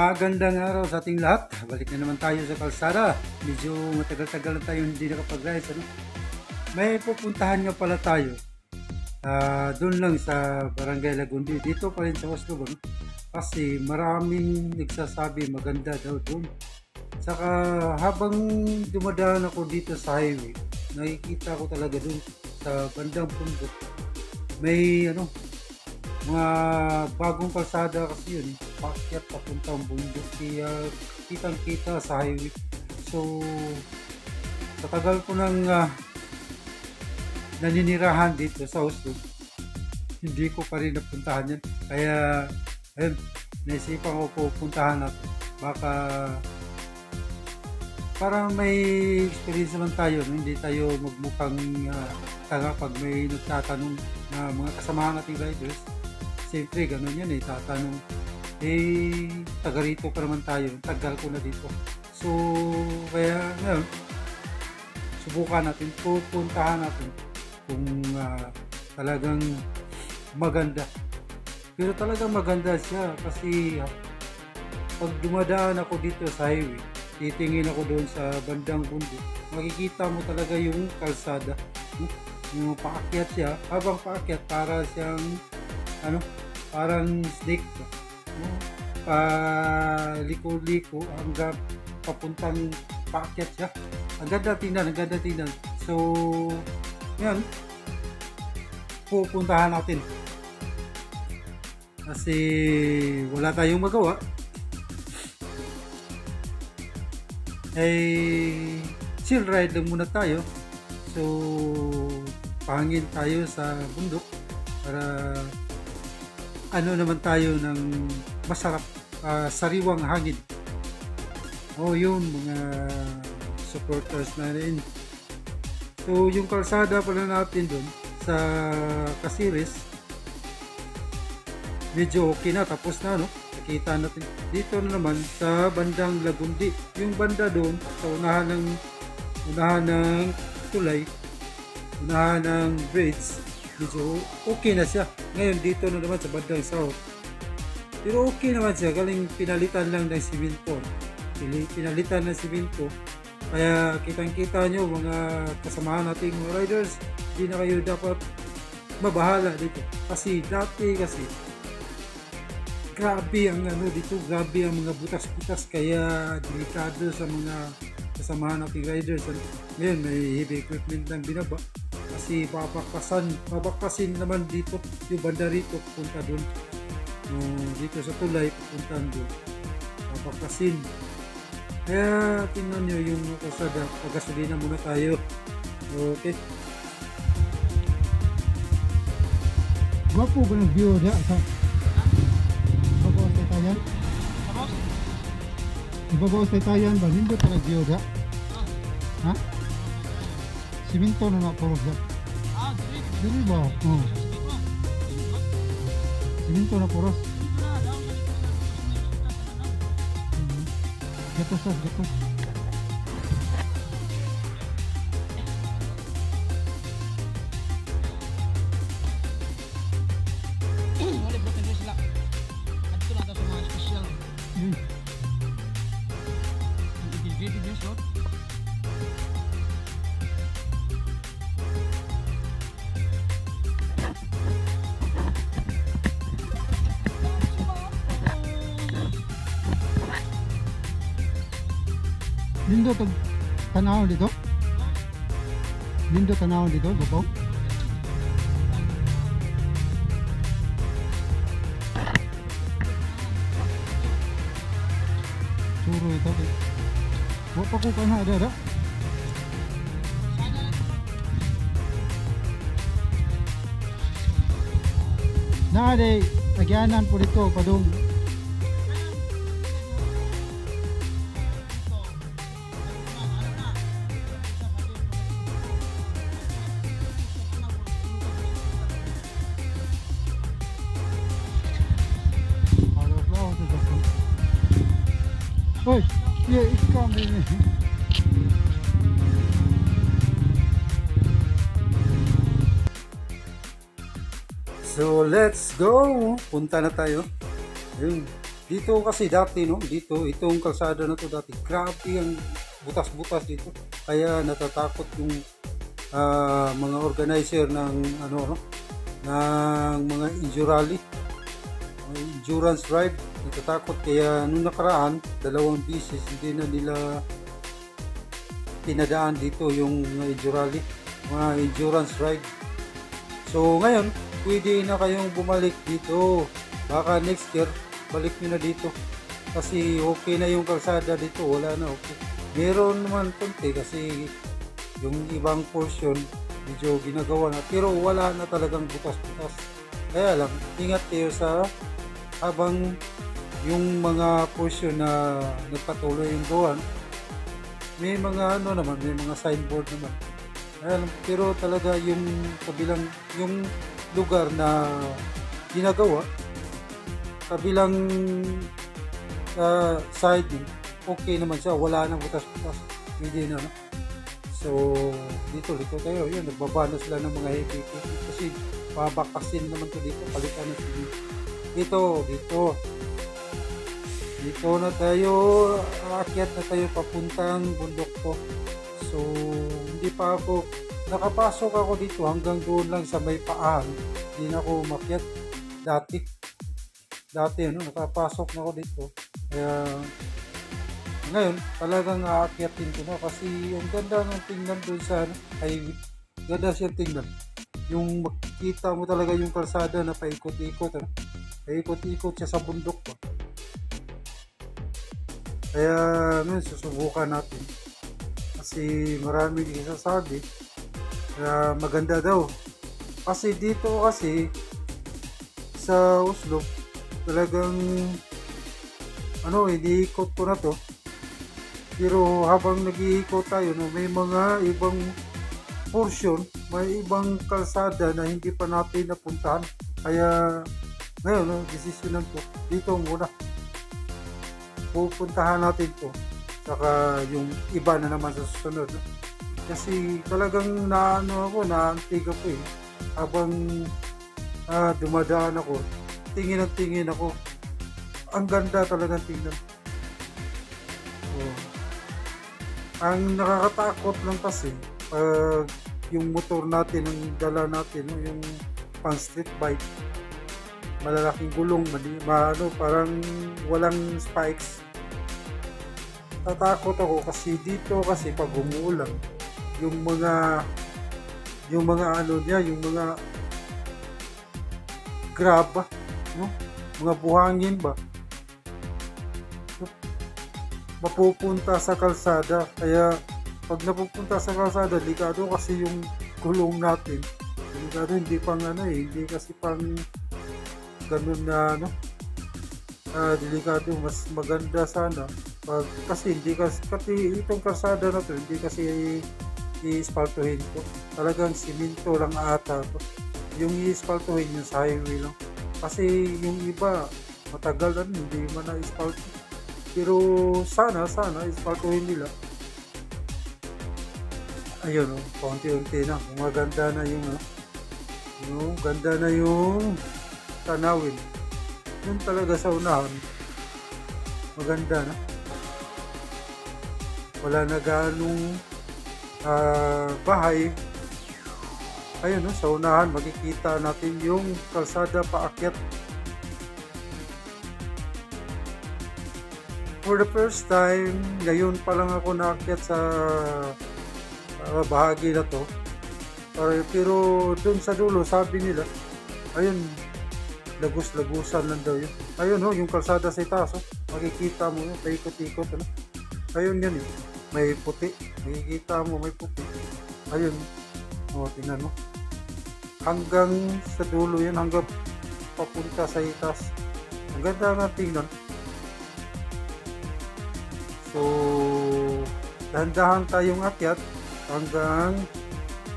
Magandang araw sa ating lahat. Balik na naman tayo sa kalsada. Medyo matagal-tagal na tayo hindi nakapag-rides. May pupuntahan nga pala tayo. Doon lang sa Barangay Lagundi. Dito pa rin sa Oslo. Kasi maraming nagsasabi maganda daw doon. Saka habang dumadaan ako dito sa highway, nakikita ko talaga doon sa bandang bundok. May mga bagong kalsada kasi yun, paakyat papuntang bundok, kaya kitang kita sa highway. So sa tagal ko nang naninirahan dito sa Oslo, hindi ko pa rin napuntahan yan, kaya ayun, naisipan ko pupuntahan natin. Baka para may experience naman tayo, hindi tayo magmukhang tanga pag may nagtatanong na mga kasamahan nating riders. Siyempre, ganun yan tatanong. Taga rito pa naman tayo. Tagal ko na dito. So, kaya ngayon, subukan natin, pupuntahan natin kung talagang maganda. Pero talagang maganda siya kasi pag dumadaan ako dito sa highway, titingin ako doon sa bandang bundok, makikita mo talaga yung kalsada. Yung paakyat siya, habang paakyat para siyang parang snake, paliko-liko hanggang papuntang paakyat siya. Ang ganda tingnan. So yan, pupuntahan natin kasi wala tayong magawa. Chill ride lang muna tayo. So pahangin tayo sa bundok para naman tayo ng masarap, sariwang hangin. Yun, mga supporters na rin. So yung kalsada pala natin doon sa Caceres, medyo okay na, tapos na nakita natin. Dito na naman sa bandang Lagundi, yung banda doon sa unahan ng tulay, unahan ng bridge, medyo okay na siya. Ngayon dito na naman sa bandang south, pero okay naman siya, galing pinalitan lang ng simento. Pinalitan ng simento, kaya kitang-kita nyo mga kasamahan nating mga riders, hindi na kayo dapat mabahala dito. Kasi dati grabe ang dito, grabe ang mga butas-butas, kaya delikado sa mga kasamahan nating riders. Ngayon may heavy equipment ng binaba kasi babakpasin naman dito yung banda rito punta doon, dito sa tulay punta doon, babakpasin. Kaya tingnan nyo yung kalsada. Pagasolina muna tayo. Okay, gwapo ba ng view niya sa ibabaw sa Itayan? Ibabaw sa Itayan ba? Hindi pa nag-view niya? Ha? Siminto na puro siya. Dili ba? Siminto na puro. Gatos. Lindo to tanawon dito. Babaw. Suro ito. Wa pa ko kana ada. Nade agyanan po dito padung. Oi, yeah, it's coming. So let's go. Punta na tayo. Ayun. Dito kasi dati, no, dito, itong kalsada na to dati, grabe ang butas-butas dito. Kaya natatakot yung mga organizer ng ano, no, ng mga injury, endurance ride. Natatakot kaya nung nakaraan, 2 beses hindi na nila pinadaan dito yung mga endurance ride. So ngayon, pwede na kayong bumalik dito. Baka next year, balik nyo na dito. Kasi okay na yung kalsada dito, wala na okay. Meron naman konti kasi yung ibang portion medyo ginagawa na pero wala na talagang butas-butas. Kaya lang, ingat kayo sa habang yung mga portion na nagpatuloy yung gawan, may mga ano naman, may mga signboard naman. Ayan, pero talaga yung kabilang, yung lugar na ginagawa, kabilang side, okay naman siya, wala nang butas-butas, hindi na, no? So, dito tayo, yun, nagbaba na sila ng mga heavy kasi babakasin naman to dito, palitan na sila. Dito na tayo, aakyat na tayo papuntang bundok ko. So, hindi pa ako, nakapasok ako dito hanggang doon lang sa may paan. Hindi na ako umakyat dati, ano, nakapasok na ako dito. Kaya, ngayon, talagang aakyatin ko na kasi ang ganda ng tingnan doon sa highway. Ganda siya tingnan. Yung makikita mo talaga yung kalsada na paikot-ikot. Ano? Paikot-ikot siya sa bundok pa. Kaya ngayon susubukan natin. Kasi maraming isasabi na maganda daw. Kasi dito kasi sa Oslo talagang iniikot ko na to. Pero habang nag-iikot tayo, no, may mga ibang portion, may ibang kalsada na hindi pa natin napuntahan. Kaya ngayon, no, desisyonan ko, dito muna. Pupuntahan natin to. Saka yung iba na naman sa susunod. No? Kasi talagang naantig ako eh. Habang dumadaan ako, tingin ako. Ang ganda talagang tingnan. Oh. Ang nakakatakot lang kasi pag yung motor natin, ang dala natin, no, yung pang street bike, malalaking gulong, parang walang spikes. Tatakot ako kasi dito kasi pag umuulan, yung mga grab, no? Mga buhangin ba? Mapupunta sa kalsada. Kaya pag napupunta sa kalsada, delikado kasi yung gulong natin. Delikado, hindi pang hindi kasi pang ganun na delikado. Mas maganda sana kasi itong kalsada na to hindi kasi i-ispaltuhin ko. Talagang siminto lang ata to. Yung i-ispaltuhin yung sa highway lang. Kasi yung iba matagal na hindi man na-ispalto. Pero sana ispaltuhin nila. Ayun, paunti-unti na. Maganda na yung ganda na yung tanawin. Yun talaga sa unahan. Maganda na. Wala na ganong bahay. Ayun, sa unahan makikita natin yung kalsada paakyat. For the first time, ngayon pa lang ako naakyat sa bahagi na to. Pero dun sa dulo, sabi nila, ayun, lagus-lagusan lang daw yun. Ayun, yung kalsada sa itaas, makikita mo yun, paikot-ikot. Ayun yan, may puti. Makikita mo, may puti. Ayun, tingnan mo. Hanggang sa dulo yan, hanggang papunta sa itaas. Ang ganda nga tingnan. So, dahan-dahan tayong akyat hanggang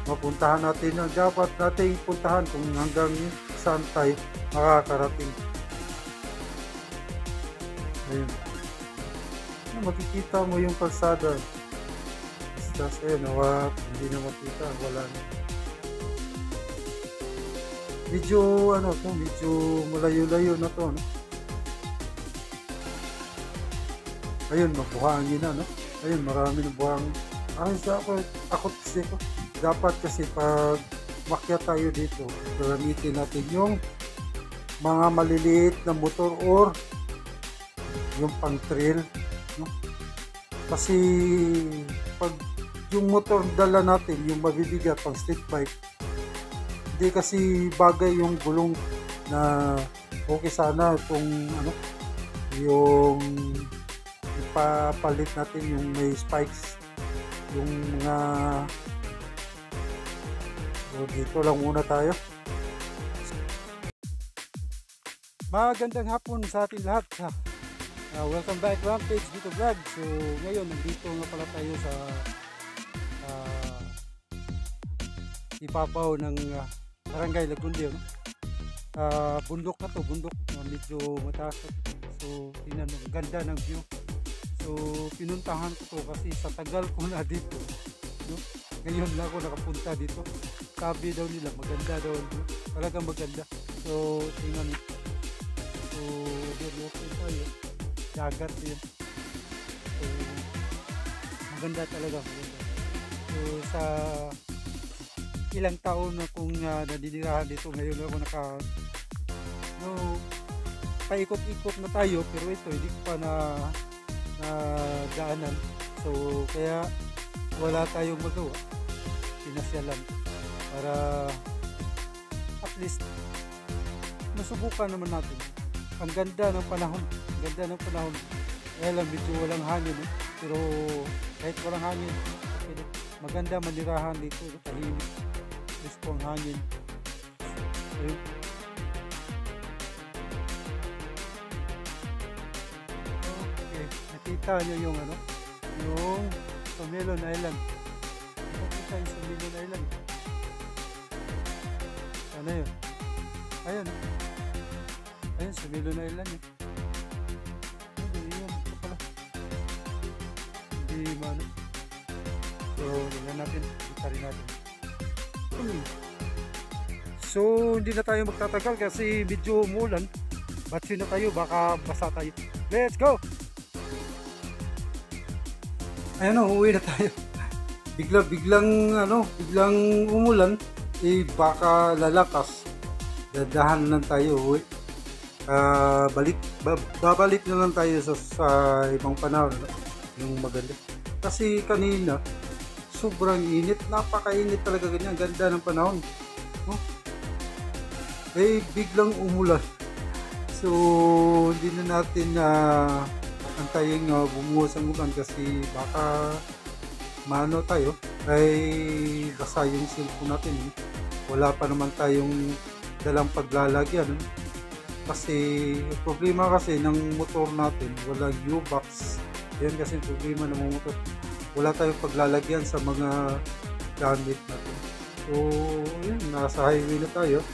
mapuntahan natin ang dapat nating puntahan kung hanggang saan tayo makakarating. Ayun. Makikita mo yung kalsada. Basta ayun, hindi na makita, wala na. Medyo medyo malayo-layo na to, no? Ayun, mabuhangin na, no? Ayun, marami na buhangin. Ay, ako kasi ko. Dapat kasi pag makyat tayo dito, gamitin natin yung mga maliliit na motor or yung pang trail, no? Kasi pag yung motor dala natin, yung mabibigat pang street bike, hindi kasi bagay yung gulong na okay sana kung ano, yung ipapalit natin yung may spikes, yung mga so, dito lang muna tayo. Magandang hapon sa ating lahat. Welcome back Rampage Dito Vlog. So ngayon nandito nga pala tayo sa ibabaw ng Barangay Lagundio, no? Bundok na to, bundok medyo mataas. So tingnan mo, ganda ng view. So pinuntahan ko to kasi sa tagal ko na dito, no? Ngayon lang ako nakapunta dito. Sabi daw nila maganda daw, no? Talagang maganda. So tingnan mo. So okay tayo. Dagat yun. So maganda talaga, maganda. So sa ilang taon na kung naninirahan dito, ngayon ako paikot-ikot na tayo, pero ito hindi ko pa na daanan. So kaya wala tayong magawa, pinasyalan para at least masubukan naman natin. Ang ganda ng panahon, kaya lang medyo walang hangin, eh. Pero kahit walang hangin, okay, maganda manirahan dito, tahimik, gusto ang hangin. Ayun. Okay, nakita nyo yung yung Sumilon Island. Nakita yung Sumilon Island. Ano yun? Ayun. Ayun, Sumilon Island yun. Ayun, ito pala. Hindi man. So, tingnan natin. Kita rin natin. So, hindi na tayo magtatagal kasi medyo umulan. Batsin na tayo, baka basa tayo. Let's go! Ayun o, uuwi na tayo. Biglang umulan. Baka lalakas. Dadahan lang tayo uwi. Babalik na lang tayo sa ibang panahon, yung maganda. Kasi kanina sobrang init, napakainit talaga, ganyan, ganda ng panahon, no? Biglang umulan. So hindi na natin antayin bumuhos ang ulan kasi baka maano tayo, ay basa yung cellphone natin, eh. Wala pa naman tayong dalang paglalagyan, no? Kasi problema kasi ng motor natin, walang U-box. Yan kasi problema ng motor, wala tayong paglalagyan sa mga gamit natin. So yun, nasa highway na tayo,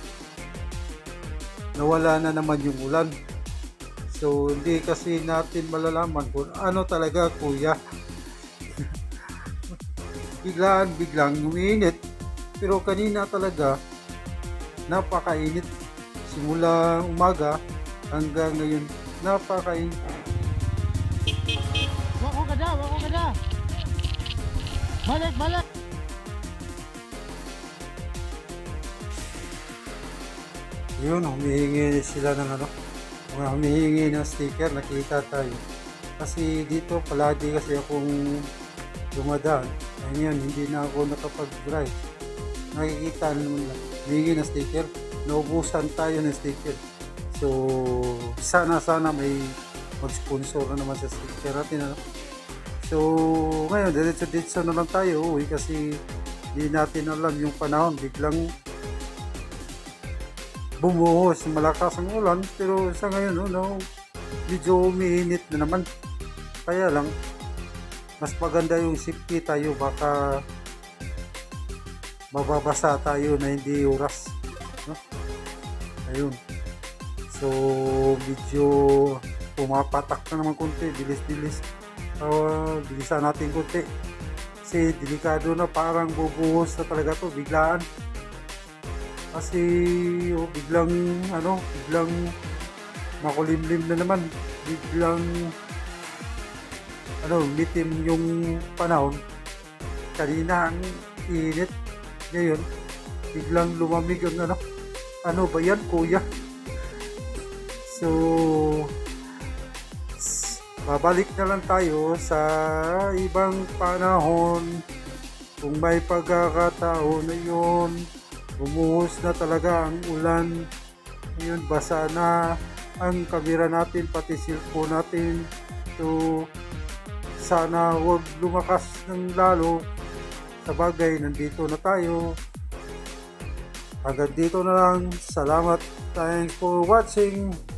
nawala na naman yung ulan. So hindi kasi natin malalaman kung ano talaga, kuya. biglang umiinit, pero kanina talaga napakainit. Simula umaga hanggang ngayon, napakainit. Wako ka na. Balik. Yun, humihingi sila ng humihingi ng sticker, nakita tayo. Kasi dito palagi kasi akong dumadaan. Ngayon, hindi na ako nakapag-drive. Nakikita naman lang, humihingi ng sticker. Naubusan tayo ng sticker. So sana may mag-sponsor na naman sa sticker natin, So ngayon diretso na lang tayo uwi kasi hindi natin alam yung panahon. Biglang bumuhos, malakas ang ulan, pero sa ngayon medyo umiinit na naman. Kaya lang mas maganda yung safety tayo, baka mababasa tayo na hindi oras, no? Ayun. So medyo pumapatak na naman konti, bilis-bilis. Bilisan natin konti kasi delikado na, parang bubuhos na talaga to biglaan. Kasi biglang makulimlim na naman, biglang litim yung panahon. Kanina ang init, ngayon biglang lumamig ang ano ba yan kuya? So babalik na lang tayo sa ibang panahon kung may pagkakataon na yun. Bumuhos na talaga ang ulan, ngayon basa na ang kamera natin pati cellphone natin. So sana huwag lumakas ng lalo. Sa bagay, nandito na tayo. Hanggang dito na lang. Salamat. Thanks for watching.